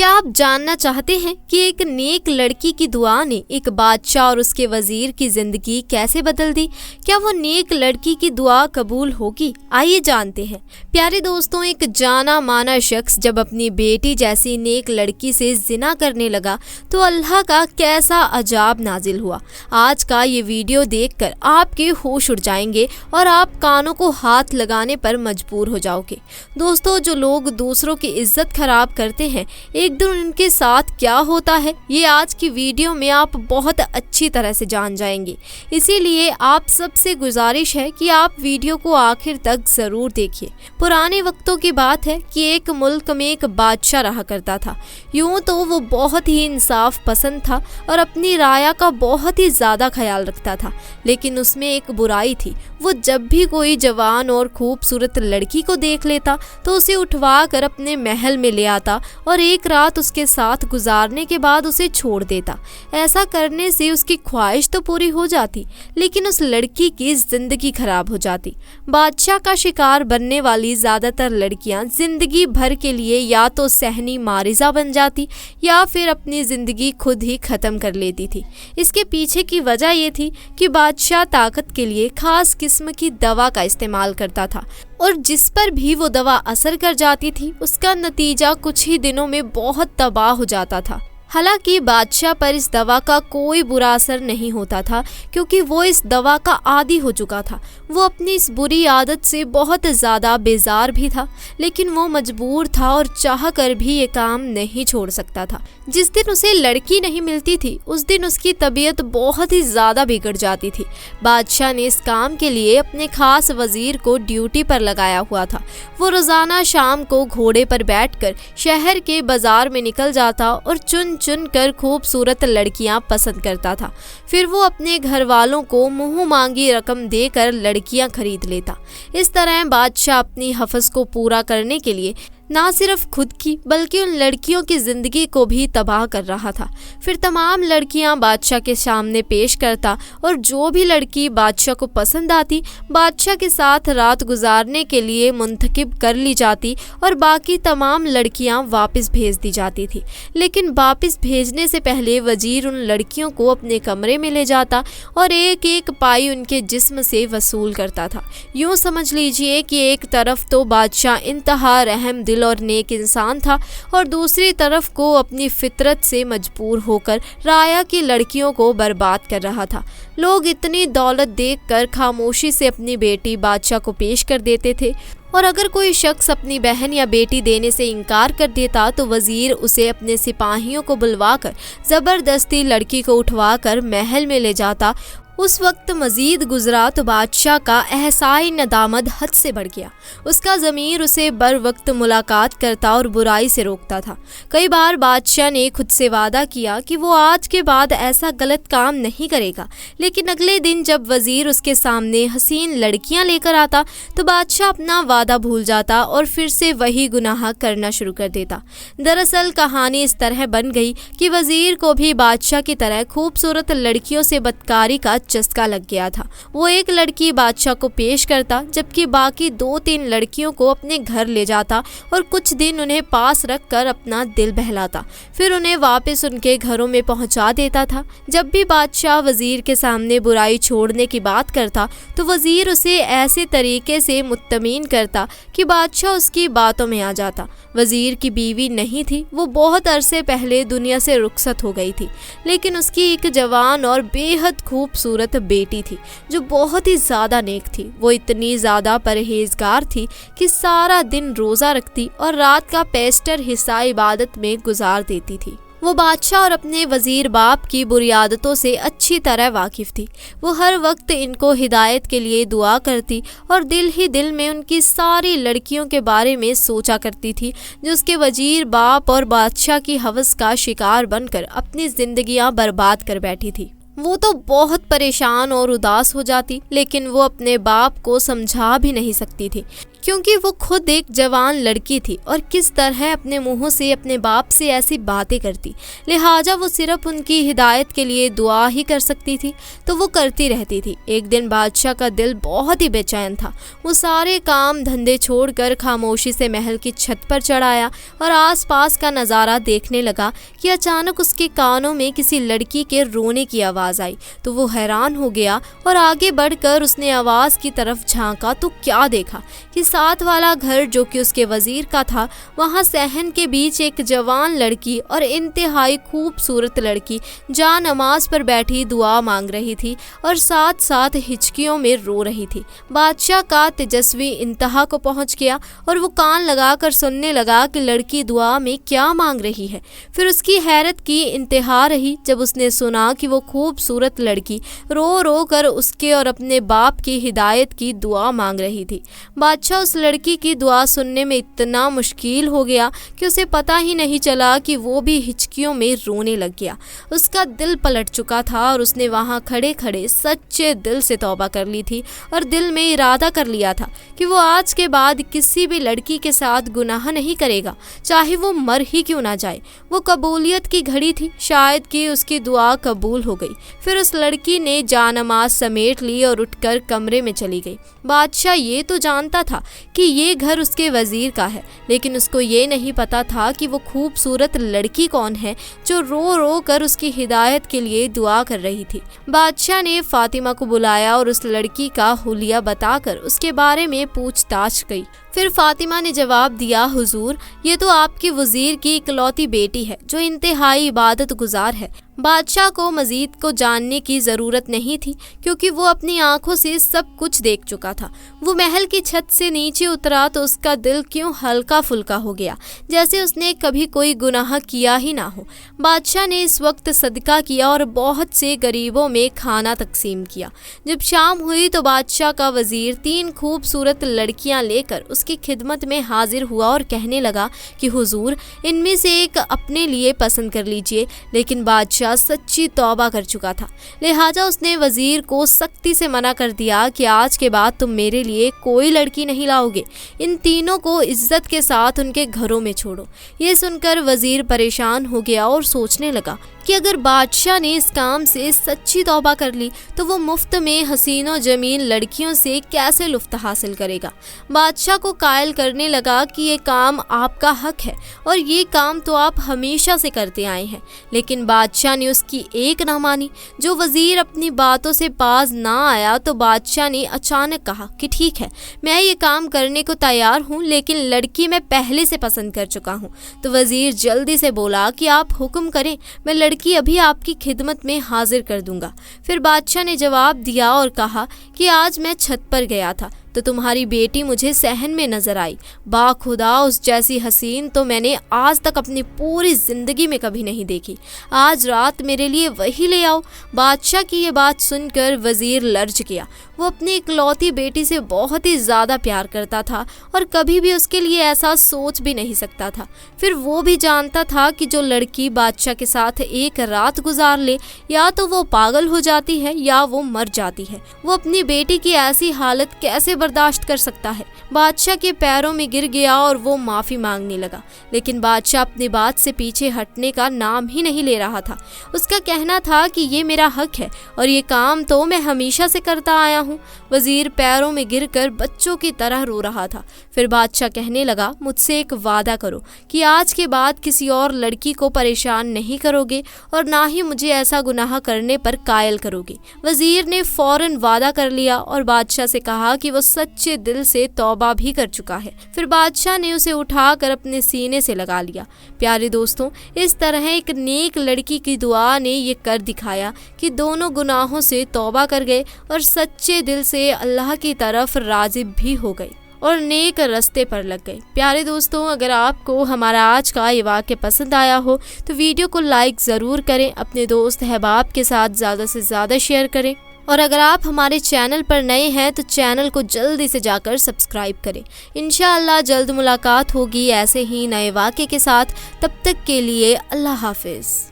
کیا آپ جاننا چاہتے ہیں کہ ایک نیک لڑکی کی دعا نے ایک بادشاہ اور اس کے وزیر کی زندگی کیسے بدل دی؟ کیا وہ نیک لڑکی کی دعا قبول ہوگی؟ آئیے جانتے ہیں۔ پیارے دوستوں، ایک جانا مانا شخص جب اپنی بیٹی جیسی نیک لڑکی سے زنا کرنے لگا تو اللہ کا کیسا عذاب نازل ہوا۔ آج کا یہ ویڈیو دیکھ کر آپ کے ہوش اڑ جائیں گے اور آپ کانوں کو ہاتھ لگانے پر مجبور ہو جاؤ گے۔ دوستوں، جو لوگ دوسروں کی عزت خراب کرتے ہیں، ایک دن ان کے ساتھ کیا ہوتا ہے، یہ آج کی ویڈیو میں آپ بہت اچھی طرح سے جان جائیں گے۔ اسی لیے آپ سب سے گزارش ہے کہ آپ ویڈیو کو آخر تک ضرور دیکھیے۔ پرانے وقتوں کی بات ہے کہ ایک ملک میں ایک بادشاہ رہا کرتا تھا۔ یوں تو وہ بہت ہی انصاف پسند تھا اور اپنی رعایا کا بہت ہی زیادہ خیال رکھتا تھا، لیکن اس میں ایک برائی تھی۔ وہ جب بھی کوئی جوان اور خوبصورت لڑکی کو دیکھ لیتا تو اسے اٹھوا کر اپنے محل میں لے آتا اور ایک رات اس کے ساتھ گزارنے کے بعد اسے چھوڑ دیتا۔ ایسا کرنے سے اس کی خواہش تو پوری ہو جاتی، لیکن اس لڑکی کی زندگی خراب ہو جاتی۔ بادشاہ کا شکار بننے والی زیادہ تر لڑکیاں زندگی بھر کے لیے یا تو صحنی مارزہ بن جاتی یا پھر اپنی زندگی خود ہی ختم کر لیتی تھی۔ اس کے پیچھے کی وجہ یہ تھی کہ بادشاہ طاقت کے لیے خاص قسم کی دوا کا استعمال کرتا تھا، اور جس پر بھی وہ دوا اثر کر جاتی تھی اس کا نتیجہ کچھ ہی دنوں میں بہت تباہ ہو جاتا تھا۔ حالانکہ بادشاہ پر اس دوا کا کوئی برا اثر نہیں ہوتا تھا، کیونکہ وہ اس دوا کا عادی ہو چکا تھا۔ وہ اپنی اس بری عادت سے بہت زیادہ بیزار بھی تھا، لیکن وہ مجبور تھا اور چاہ کر بھی یہ کام نہیں چھوڑ سکتا تھا۔ جس دن اسے لڑکی نہیں ملتی تھی اس دن اس کی طبیعت بہت ہی زیادہ بگڑ جاتی تھی۔ بادشاہ نے اس کام کے لیے اپنے خاص وزیر کو ڈیوٹی پر لگایا ہوا تھا۔ وہ روزانہ شام کو گھوڑے پر بیٹھ کر شہر کے بازار میں نکل جاتا اور چن کر خوبصورت لڑکیاں پسند کرتا تھا۔ پھر وہ اپنے گھر والوں کو منہ مانگی رقم دے کر لڑکیاں خرید لیتا۔ اس طرح بادشاہ اپنی حوث کو پورا کرنے کے لیے نہ صرف خود کی بلکہ ان لڑکیوں کی زندگی کو بھی تباہ کر رہا تھا۔ پھر تمام لڑکیاں بادشاہ کے سامنے پیش کرتا اور جو بھی لڑکی بادشاہ کو پسند آتی بادشاہ کے ساتھ رات گزارنے کے لیے منتخب کر لی جاتی اور باقی تمام لڑکیاں واپس بھیج دی جاتی تھی۔ لیکن واپس بھیجنے سے پہلے وزیر ان لڑکیوں کو اپنے کمرے میں لے جاتا اور ایک ایک پائی ان کے جسم سے وصول کرتا تھا۔ یوں سمجھ لیجئے کہ ایک طرف تو بادشاہ انتہا رحم دل اور نیک انسان تھا اور دوسری طرف کو اپنی فطرت سے مجبور ہو کر رعایا کی لڑکیوں کو برباد کر رہا تھا۔ لوگ اتنی دولت دیکھ کر خاموشی سے اپنی بیٹی بادشاہ کو پیش کر دیتے تھے، اور اگر کوئی شخص اپنی بہن یا بیٹی دینے سے انکار کر دیتا تو وزیر اسے اپنے سپاہیوں کو بلوا کر زبردستی لڑکی کو اٹھوا کر محل میں لے جاتا۔ اس وقت مزید گزرا تو بادشاہ کا احساس ندامت حد سے بڑھ گیا۔ اس کا ضمیر اسے بر وقت ملاقات کرتا اور برائی سے روکتا تھا۔ کئی بار بادشاہ نے خود سے وعدہ کیا کہ وہ آج کے بعد ایسا غلط کام نہیں کرے گا، لیکن اگلے دن جب وزیر اس کے سامنے حسین لڑکیاں لے کر آتا تو بادشاہ اپنا وعدہ بھول جاتا اور پھر سے وہی گناہ کرنا شروع کر دیتا۔ دراصل کہانی اس طرح بن گئی کہ وزیر کو بھی بادشاہ کی طرح خوبصورت لڑکیوں سے بدکاری کا چسکا لگ گیا تھا۔ وہ ایک لڑکی بادشاہ کو پیش کرتا جبکہ باقی 2-3 لڑکیوں کو اپنے گھر لے جاتا اور کچھ دن انہیں پاس رکھ کر اپنا دل بہلاتا، پھر انہیں واپس ان کے گھروں میں پہنچا دیتا تھا۔ جب بھی بادشاہ وزیر کے سامنے برائی چھوڑنے کی بات کرتا تو وزیر اسے ایسے طریقے سے مطمئن کرتا کہ بادشاہ اس کی باتوں میں آ جاتا۔ وزیر کی بیوی نہیں تھی، وہ بہت عرصے پہلے دنیا سے رخصت ہو گئی تھی، لیکن اس کی ایک جوان اور بے حد خوبصورت بیٹی تھی جو بہت ہی زیادہ نیک تھی۔ وہ اتنی زیادہ پرہیزگار تھی کہ سارا دن روزہ رکھتی اور رات کا بیشتر حصہ عبادت میں گزار دیتی تھی۔ وہ بادشاہ اور اپنے وزیر باپ کی بری عادتوں سے اچھی طرح واقف تھی۔ وہ ہر وقت ان کو ہدایت کے لیے دعا کرتی اور دل ہی دل میں ان کی ساری لڑکیوں کے بارے میں سوچا کرتی تھی جو اس کے وزیر باپ اور بادشاہ کی ہوس کا شکار بن کر اپنی زندگیاں برباد کر بیٹھی تھی۔ وہ تو بہت پریشان اور اداس ہو جاتی، لیکن وہ اپنے باپ کو سمجھا بھی نہیں سکتی تھی क्योंकि वो खुद एक जवान लड़की थी और किस तरह अपने मुंहों से अपने बाप से ऐसी बातें करती, लिहाजा वो सिर्फ उनकी हिदायत के लिए दुआ ही कर सकती थी, तो वो करती रहती थी। एक दिन बादशाह का दिल बहुत ही बेचैन था। वो सारे काम धंधे छोड़कर खामोशी से महल की छत पर चढ़ आया और आसपास का नज़ारा देखने लगा कि अचानक उसके कानों में किसी लड़की के रोने की आवाज़ आई। तो वो हैरान हो गया और आगे बढ़कर उसने आवाज़ की तरफ झांका तो क्या देखा कि साथ वाला घर जो कि उसके वजीर का था, वहाँ सहन के बीच एक जवान लड़की और इंतहाई खूबसूरत लड़की जा नमाज पर बैठी दुआ मांग रही थी और साथ साथ हिचकियों में रो रही थी। बादशाह का तेजस्वी इंतहा को पहुंच गया और वो कान लगाकर सुनने लगा कि लड़की दुआ में क्या मांग रही है। फिर उसकी हैरत की इंतहा रही जब उसने सुना कि वो खूबसूरत लड़की रो रो कर उसके और अपने बाप की हिदायत की दुआ मांग रही थी। बादशाह उस लड़की की दुआ सुनने में इतना मुश्किल हो गया कि उसे पता ही नहीं चला कि वो भी हिचकियों में रोने लग गया। उसका दिल पलट चुका था और उसने वहाँ खड़े खड़े सच्चे दिल से तौबा कर ली थी और दिल में इरादा कर लिया था कि वो आज के बाद किसी भी लड़की के साथ गुनाह नहीं करेगा, चाहे वो मर ही क्यों ना जाए। वो कबूलियत की घड़ी थी, शायद कि उसकी दुआ कबूल हो गई। फिर उस लड़की ने जानमाज समेट ली और उठकर कमरे में चली गई। बादशाह ये तो जानता था कि ये घर उसके वजीर का है, लेकिन उसको ये नहीं पता था कि वो खूबसूरत लड़की कौन है जो रो रो कर उसकी हिदायत के लिए दुआ कर रही थी। बादशाह ने फातिमा को बुलाया और उस लड़की का हुलिया बताकर उसके बारे में पूछताछ की। फिर फातिमा ने जवाब दिया, हुजूर, ये तो आपके वजीर की इकलौती बेटी है जो इंतहाई इबादत गुजार है। बादशाह को मजीद को जानने की ज़रूरत नहीं थी क्योंकि वो अपनी आंखों से सब कुछ देख चुका था। वो महल की छत से नीचे उतरा तो उसका दिल क्यों हल्का फुल्का हो गया, जैसे उसने कभी कोई गुनाह किया ही ना हो। बादशाह ने इस वक्त सदका किया और बहुत से गरीबों में खाना तकसीम किया। जब शाम हुई तो बादशाह का वजीर 3 खूबसूरत लड़कियां लेकर उसकी खिदमत में हाजिर हुआ और कहने लगा कि हुजूर, इनमें से एक अपने लिए पसंद कर लीजिए। लेकिन बादशाह सच्ची तौबा कर चुका था, लिहाजा उसने वजीर को सख्ती से मना कर दिया कि आज के बाद तुम मेरे लिए कोई लड़की नहीं लाओगे। इन तीनों को इज्जत के साथ उनके घरों में छोड़ो। ये सुनकर वजीर परेशान हो गया और सोचने लगा कि अगर बादशाह ने इस काम से सच्ची तौबा कर ली तो वो मुफ्त में हसीनो जमीन लड़कियों से कैसे लुफ्त हासिल करेगा। बादशाह को कायल करने लगा कि ये काम आपका हक है और ये काम तो आप हमेशा से करते आए हैं। लेकिन बादशाह ने उसकी एक ना मानी। जो वजीर अपनी बातों से बाज ना आया तो बादशाह ने अचानक कहा कि ठीक है, मैं ये काम करने को तैयार हूँ, लेकिन लड़की मैं पहले से पसंद कर चुका हूँ। तो वजीर जल्दी से बोला कि आप हुक्म करें, मैं लड़की अभी आपकी खिदमत में हाजिर कर दूंगा। फिर बादशाह ने जवाब दिया और कहा कि आज मैं छत पर गया था तो तुम्हारी बेटी मुझे सहन में नजर आई। बाखुदा उस जैसी हसीन तो मैंने आज तक अपनी पूरी जिंदगी में कभी नहीं देखी। आज रात मेरे लिए वही ले आओ। बादशाह की ये बात सुनकर वजीर लर्ज गया। वो अपनी इकलौती बेटी से बहुत ही ज़्यादा प्यार करता था और कभी भी उसके लिए ऐसा सोच भी नहीं सकता था। फिर वो भी जानता था कि जो लड़की बादशाह के साथ एक रात गुजार ले, या तो वो पागल हो जाती है या वो मर जाती है। वो अपनी बेटी की ऐसी हालत कैसे बर्दाश्त कर सकता है। बादशाह के पैरों में गिर गया और वो माफ़ी मांगने लगा, लेकिन बादशाह अपनी बात से पीछे हटने का नाम ही नहीं ले रहा था। उसका कहना था कि ये मेरा हक है और ये काम तो मैं हमेशा से करता आया हूँ। वजीर पैरों में गिरकर बच्चों की तरह रो रहा था। फिर बादशाह कहने लगा, मुझसे एक वादा करो कि आज के बाद किसी और लड़की को परेशान नहीं करोगे और ना ही मुझे ऐसा गुनाह करने पर कायल करोगे। वजीर ने फौरन वादा कर लिया और बादशाह से कहा कि वो सच्चे दिल से तौबा भी कर चुका है। फिर बादशाह ने उसे उठाकर अपने सीने से लगा लिया। प्यारे दोस्तों, इस तरह एक नेक लड़की की दुआ ने ये कर दिखाया कि दोनों गुनाहों से तौबा कर गए और सच्चे दिल से अल्लाह की तरफ राज़िब भी हो गए और नेक रास्ते पर लग गए। प्यारे दोस्तों, अगर आपको हमारा आज का ये वाक़या पसंद आया हो तो वीडियो को लाइक ज़रूर करें, अपने दोस्त अहबाब के साथ ज़्यादा से ज़्यादा शेयर करें और अगर आप हमारे चैनल पर नए हैं तो चैनल को जल्दी से जाकर सब्सक्राइब करें। इंशाअल्लाह जल्द मुलाकात होगी ऐसे ही नए वाक़े के साथ। तब तक के लिए अल्लाह हाफिज़।